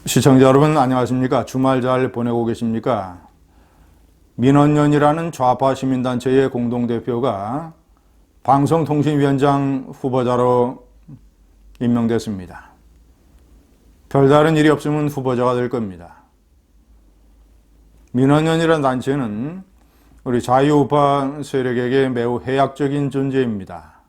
시청자 여러분 안녕하십니까? 주말 잘 보내고 계십니까? 민원연이라는 좌파 시민단체의 공동대표가 방송통신위원장 후보자로 임명됐습니다. 별다른 일이 없으면 후보자가 될 겁니다. 민원연이라는 단체는 우리 자유우파 세력에게 매우 해악적인 존재입니다.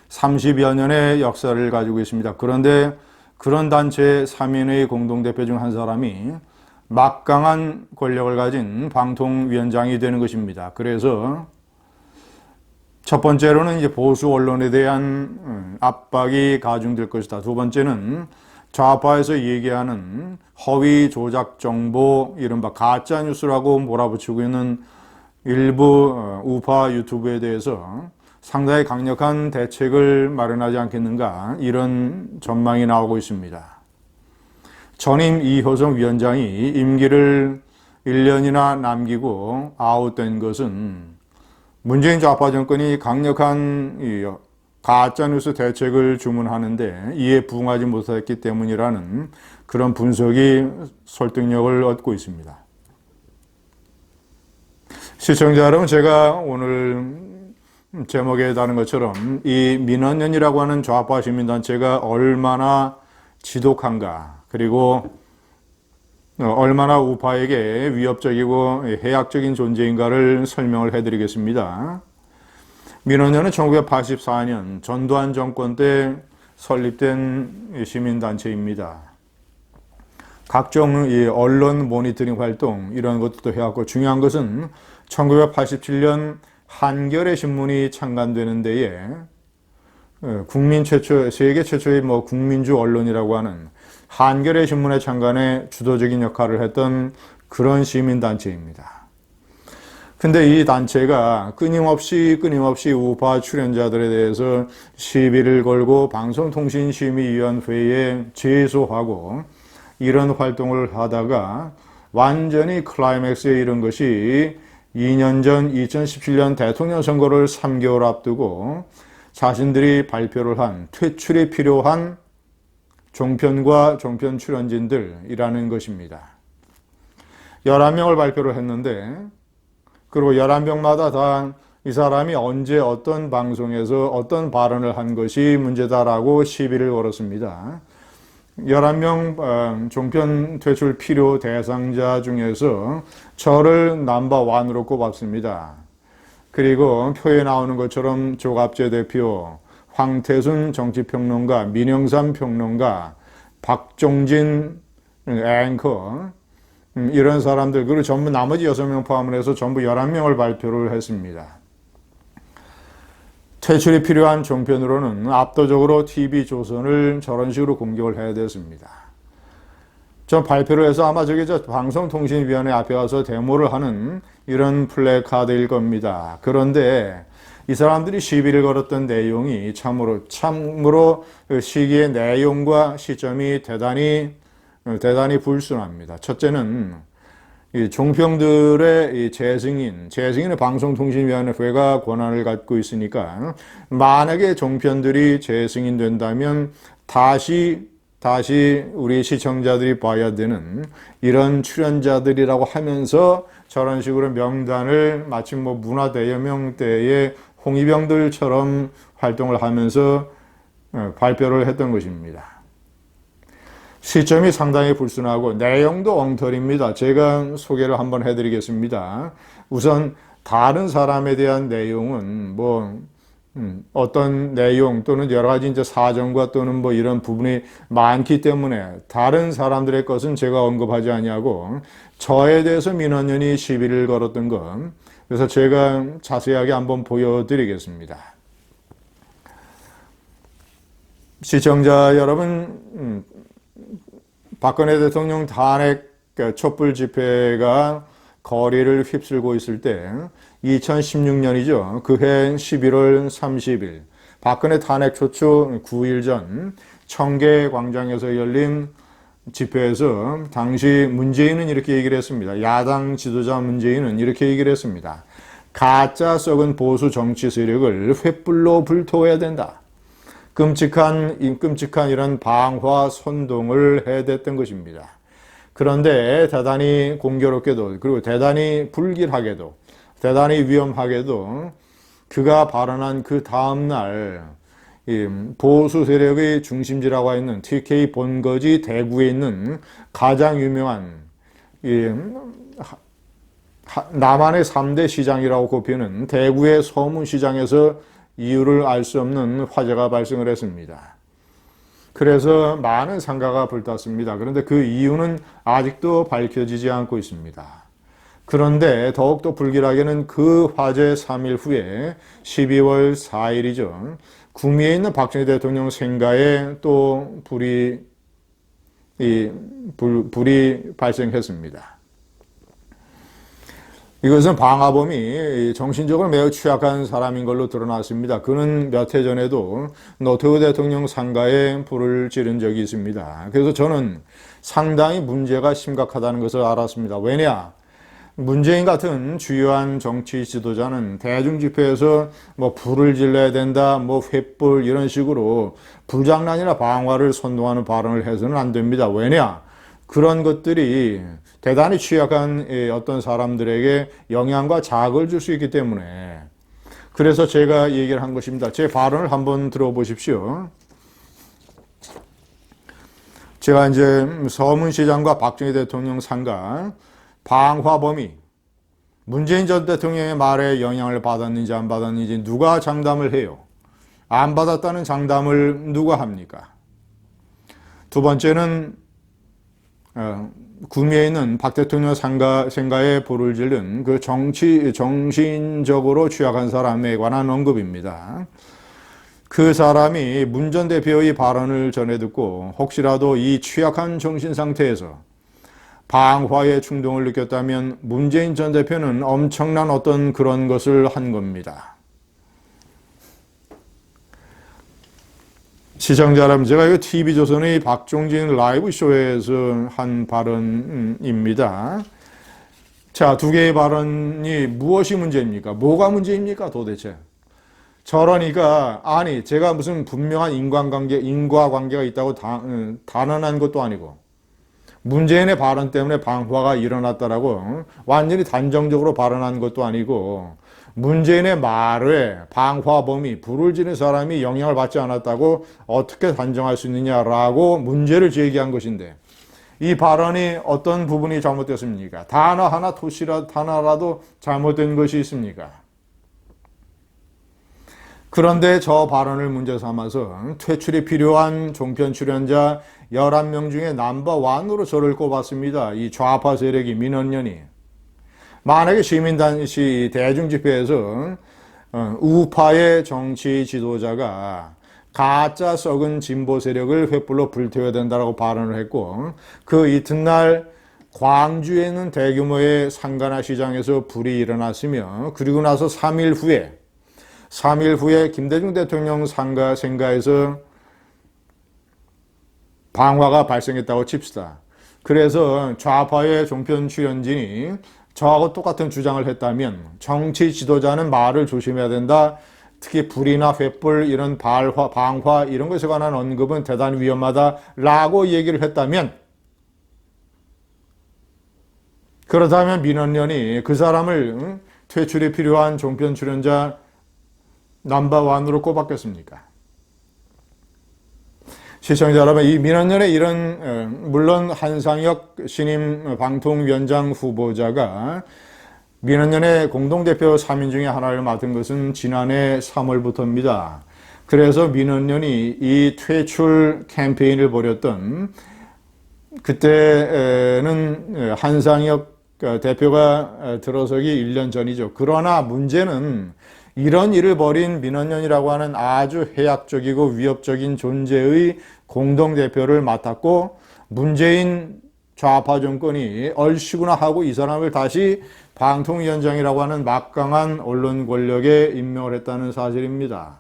30여 년의 역사를 가지고 있습니다. 그런데 그런 단체의 3인의 공동대표 중 한 사람이 막강한 권력을 가진 방통위원장이 되는 것입니다. 그래서 첫 번째로는 이제 보수 언론에 대한 압박이 가중될 것이다. 두 번째는 좌파에서 얘기하는 허위 조작 정보, 이른바 가짜 뉴스라고 몰아붙이고 있는 일부 우파 유튜브에 대해서 상당히 강력한 대책을 마련하지 않겠는가, 이런 전망이 나오고 있습니다. 전임 이효성 위원장이 임기를 1년이나 남기고 아웃된 것은 문재인 좌파 정권이 강력한 가짜뉴스 대책을 주문하는데 이에 부응하지 못했기 때문이라는 그런 분석이 설득력을 얻고 있습니다. 시청자 여러분, 제가 오늘 제목에 다른 것처럼 이 민원연이라고 하는 좌파 시민단체가 얼마나 지독한가, 그리고 얼마나 우파에게 위협적이고 해악적인 존재인가를 설명을 해드리겠습니다. 민원연은 1984년 전두환 정권 때 설립된 시민단체입니다. 각종 언론 모니터링 활동 이런 것도 해왔고, 중요한 것은 1987년 한겨레 신문이 창간되는 데에 국민 최초, 세계 최초의 국민주 언론이라고 하는 한겨레 신문의 창간에 주도적인 역할을 했던 그런 시민단체입니다. 근데 이 단체가 끊임없이 우파 출연자들에 대해서 시비를 걸고 방송통신심의위원회에 제소하고 이런 활동을 하다가 완전히 클라이맥스에 이른 것이 2년 전 2017년 대통령 선거를 3개월 앞두고 자신들이 발표를 한 퇴출이 필요한 종편과 종편 출연진들이라는 것입니다. 11명을 발표를 했는데, 그리고 11명마다 다 이 사람이 언제 어떤 방송에서 어떤 발언을 한 것이 문제다라고 시비를 걸었습니다. 11명 종편 퇴출 필요 대상자 중에서 저를 넘버1으로 꼽았습니다. 그리고 표에 나오는 것처럼 조갑재 대표, 황태순 정치평론가, 민영삼 평론가, 박종진 앵커, 이런 사람들, 그리고 전부 나머지 6명 포함을 해서 전부 11명을 발표를 했습니다. 퇴출이 필요한 종편으로는 압도적으로 TV조선을 저런 식으로 공격을 해야 됐습니다. 저 발표를 해서 아마 저 방송통신위원회 앞에 가서 데모를 하는 이런 플래카드일 겁니다. 그런데 이 사람들이 시비를 걸었던 내용이 참으로 시기의 내용과 시점이 대단히 불순합니다. 첫째는 이 종편들의 이 재승인의 방송통신위원회가 권한을 갖고 있으니까 만약에 종편들이 재승인된다면 다시 우리 시청자들이 봐야 되는 이런 출연자들이라고 하면서 저런 식으로 명단을 마치 문화대혁명 때의 홍위병들처럼 활동을 하면서 발표를 했던 것입니다. 시점이 상당히 불순하고 내용도 엉터리입니다. 제가 소개를 한번 해드리겠습니다. 우선 다른 사람에 대한 내용은 어떤 내용 또는 여러 가지 이제 사정과 또는 이런 부분이 많기 때문에 다른 사람들의 것은 제가 언급하지 아니하고 저에 대해서 민원연이 시비를 걸었던 것, 그래서 제가 자세하게 한번 보여드리겠습니다. 시청자 여러분, 박근혜 대통령 탄핵 촛불 집회가 거리를 휩쓸고 있을 때 2016년이죠. 그해 11월 30일 박근혜 탄핵 초초 9일 전 청계광장에서 열린 집회에서 당시 문재인은 이렇게 얘기를 했습니다. 야당 지도자 문재인은 이렇게 얘기를 했습니다. 가짜 썩은 보수 정치 세력을 횃불로 불태워야 된다. 끔찍한 이런 방화 선동을 해댔던 것입니다. 그런데 대단히 공교롭게도 그리고 대단히 불길하게도 대단히 위험하게도 그가 발언한 그 다음날 보수 세력의 중심지라고 있는 TK 본거지 대구에 있는 가장 유명한 남한의 3대 시장이라고 꼽히는 대구의 서문시장에서 이유를 알 수 없는 화재가 발생을 했습니다. 그래서 많은 상가가 불탔습니다. 그런데 그 이유는 아직도 밝혀지지 않고 있습니다. 그런데 더욱더 불길하게는 그 화재 3일 후에 12월 4일이죠. 구미에 있는 박정희 대통령 생가에 또 불이 발생했습니다. 이것은 방화범이 정신적으로 매우 취약한 사람인 걸로 드러났습니다. 그는 몇 해 전에도 노태우 대통령 상가에 불을 지른 적이 있습니다. 그래서 저는 상당히 문제가 심각하다는 것을 알았습니다. 왜냐? 문재인 같은 주요한 정치 지도자는 대중집회에서 불을 질러야 된다, 횃불 이런 식으로 불장난이나 방화를 선동하는 발언을 해서는 안 됩니다. 왜냐? 그런 것들이 대단히 취약한 어떤 사람들에게 영향과 자극을 줄 수 있기 때문에 그래서 제가 얘기를 한 것입니다. 제 발언을 한번 들어보십시오. 제가 이제 서문시장과 박정희 대통령 상가 방화범이 문재인 전 대통령의 말에 영향을 받았는지 안 받았는지 누가 장담을 해요? 안 받았다는 장담을 누가 합니까? 두 번째는 구미에 있는 박 대통령 생가에 불을 지른 그 정신적으로 취약한 사람에 관한 언급입니다. 그 사람이 문 전 대표의 발언을 전해 듣고 혹시라도 이 취약한 정신 상태에서 방화의 충동을 느꼈다면 문재인 전 대표는 엄청난 어떤 그런 것을 한 겁니다. 시청자 여러분, 제가 이거 TV조선의 박종진 라이브 쇼에서 한 발언입니다. 자, 두 개의 발언이 무엇이 문제입니까? 뭐가 문제입니까, 도대체? 저러니까, 아니, 제가 무슨 분명한 인과관계가 있다고 단언한 것도 아니고, 문재인의 발언 때문에 방화가 일어났다라고 완전히 단정적으로 발언한 것도 아니고, 문재인의 말에 방화범이 불을 지른 사람이 영향을 받지 않았다고 어떻게 단정할 수 있느냐라고 문제를 제기한 것인데 이 발언이 어떤 부분이 잘못됐습니까? 단어 하나라도 잘못된 것이 있습니까? 그런데 저 발언을 문제 삼아서 퇴출이 필요한 종편 출연자 11명 중에 넘버1으로 저를 꼽았습니다. 이 좌파 세력이 민원연이. 만약에 대중집회에서 우파의 정치 지도자가 가짜 썩은 진보 세력을 횃불로 불태워야 된다고 발언을 했고 그 이튿날 광주에 있는 대규모의 상가나 시장에서 불이 일어났으며 그리고 나서 3일 후에 김대중 대통령 생가에서 방화가 발생했다고 칩시다. 그래서 좌파의 종편 출연진이 저하고 똑같은 주장을 했다면 정치 지도자는 말을 조심해야 된다. 특히 불이나 횃불 이런 방화 이런 것에 관한 언급은 대단히 위험하다라고 얘기를 했다면 그렇다면 민원연이 그 사람을 퇴출이 필요한 종편 출연자 넘버1으로 꼽았겠습니까? 시청자 여러분, 이 민원연의 이런 물론 한상혁 신임 방통위원장 후보자가 민원연의 공동대표 3인 중에 하나를 맡은 것은 지난해 3월부터입니다. 그래서 민원연이 이 퇴출 캠페인을 벌였던 그때는 한상혁 대표가 들어서기 1년 전이죠. 그러나 문제는 이런 일을 벌인 민원연이라고 하는 아주 해악적이고 위협적인 존재의 공동대표를 맡았고 문재인 좌파 정권이 얼씨구나 하고 이 사람을 다시 방통위원장이라고 하는 막강한 언론 권력에 임명을 했다는 사실입니다.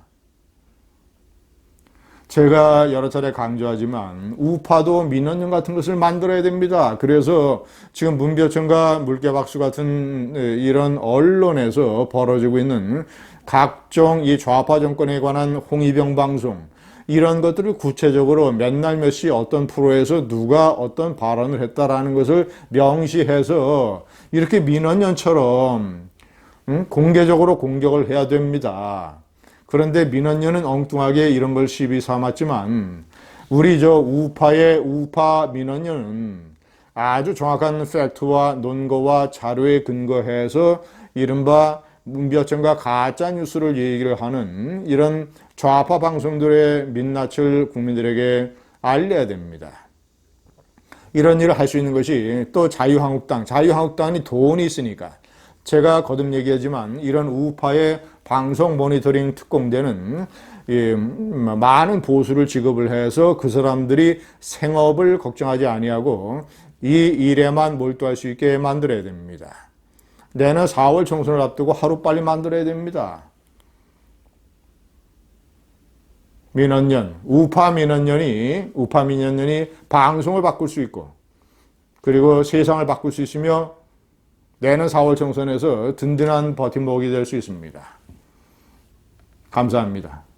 제가 여러 차례 강조하지만 우파도 민원연 같은 것을 만들어야 됩니다. 그래서 지금 문교천과 물개박수 같은 이런 언론에서 벌어지고 있는 각종 이 좌파 정권에 관한 홍위병 방송 이런 것들을 구체적으로 몇 날 몇 시 어떤 프로에서 누가 어떤 발언을 했다라는 것을 명시해서 이렇게 민원연처럼 공개적으로 공격을 해야 됩니다. 그런데 민원연은 엉뚱하게 이런 걸 시비 삼았지만 우리 저 우파의 우파 민원연은 아주 정확한 팩트와 논거와 자료에 근거해서 이른바 문비어천과 가짜 뉴스를 얘기를 하는 이런 좌파 방송들의 민낯을 국민들에게 알려야 됩니다. 이런 일을 할 수 있는 것이 또 자유한국당이 돈이 있으니까 제가 거듭 얘기하지만 이런 우파의 방송 모니터링 특공대는 많은 보수를 지급을 해서 그 사람들이 생업을 걱정하지 아니하고 이 일에만 몰두할 수 있게 만들어야 됩니다. 내년 4월 총선을 앞두고 하루빨리 만들어야 됩니다. 우파 민원연이 방송을 바꿀 수 있고 그리고 세상을 바꿀 수 있으며 내년 4월 총선에서 든든한 버팀목이 될 수 있습니다. 감사합니다.